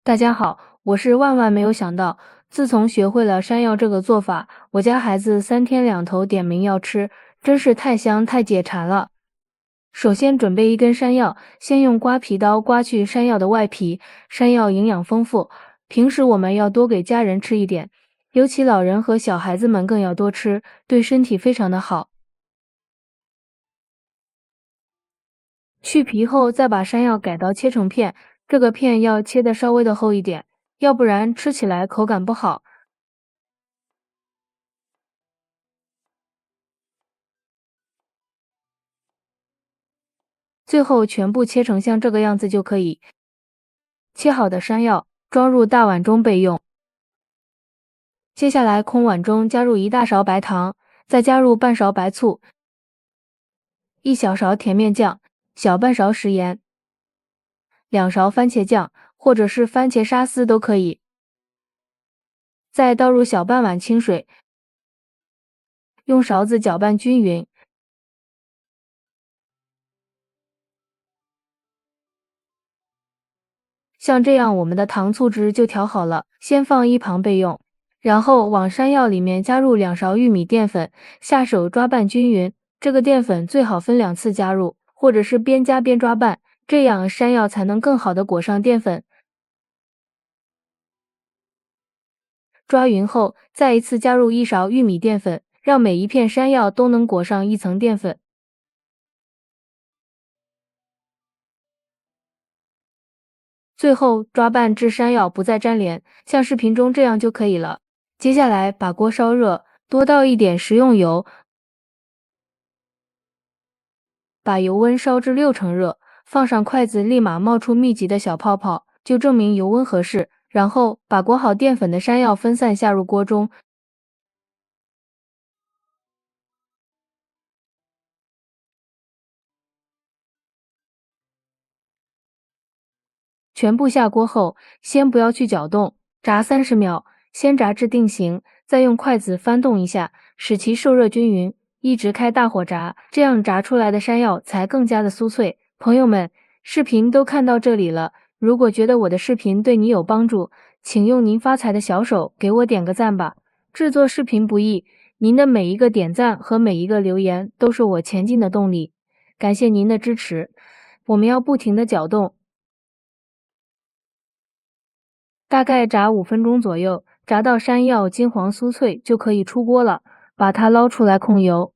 大家好，我是万万没有想到，自从学会了山药这个做法，我家孩子3天2头点名要吃，真是太香太解馋了。首先准备一根山药，先用刮皮刀刮去山药的外皮。山药营养丰富，平时我们要多给家人吃一点，尤其老人和小孩子们更要多吃，对身体非常的好。去皮后，再把山药改刀切成片，这个片要切得稍微的厚一点，要不然吃起来口感不好。最后全部切成像这个样子就可以。切好的山药装入大碗中备用。接下来空碗中加入1大勺白糖，再加入半勺白醋、1小勺甜面酱、小半勺食盐、2勺番茄酱或者是番茄沙司都可以。再倒入小半碗清水，用勺子搅拌均匀。像这样我们的糖醋汁就调好了，先放一旁备用。然后往山药里面加入2勺玉米淀粉，下手抓拌均匀。这个淀粉最好分2次加入，或者是边加边抓拌，这样山药才能更好的裹上淀粉。抓匀后，再一次加入1勺玉米淀粉，让每一片山药都能裹上一层淀粉。最后抓拌至山药不再粘连，像视频中这样就可以了。接下来把锅烧热，多倒一点食用油，把油温烧至60%热，放上筷子立马冒出密集的小泡泡，就证明油温合适。然后把裹好淀粉的山药分散下入锅中，全部下锅后，先不要去搅动，炸30秒，先炸至定型，再用筷子翻动一下，使其受热均匀，一直开大火炸，这样炸出来的山药才更加的酥脆。朋友们，视频都看到这里了，如果觉得我的视频对你有帮助，请用您发财的小手给我点个赞吧。制作视频不易，您的每一个点赞和每一个留言都是我前进的动力，感谢您的支持。我们要不停的搅动，大概炸5分钟左右，炸到山药金黄酥脆就可以出锅了，把它捞出来控油。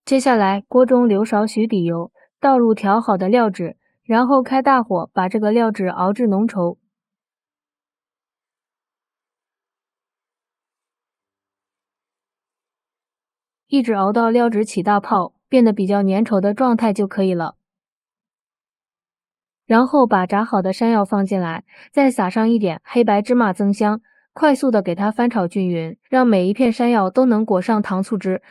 接下来锅中留少许底油，倒入调好的料汁，然后开大火把这个料汁熬至浓稠，一直熬到料汁起大泡，变得比较粘稠的状态就可以了。然后把炸好的山药放进来，再撒上一点黑白芝麻增香，快速的给它翻炒均匀，让每一片山药都能裹上糖醋汁。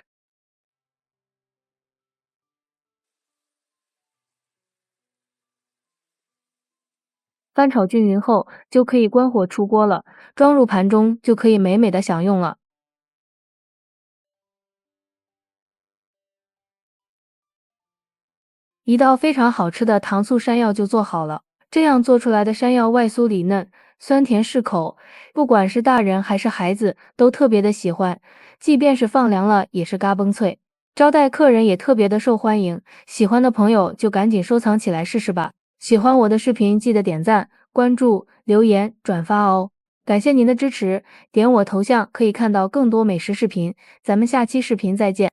翻炒均匀后，就可以关火出锅了，装入盘中就可以美美的享用了。一道非常好吃的糖醋山药就做好了。这样做出来的山药外酥里嫩，酸甜适口，不管是大人还是孩子都特别的喜欢，即便是放凉了也是嘎嘣脆。招待客人也特别的受欢迎，喜欢的朋友就赶紧收藏起来试试吧。喜欢我的视频记得点赞、关注、留言、转发哦。感谢您的支持，点我头像可以看到更多美食视频，咱们下期视频再见。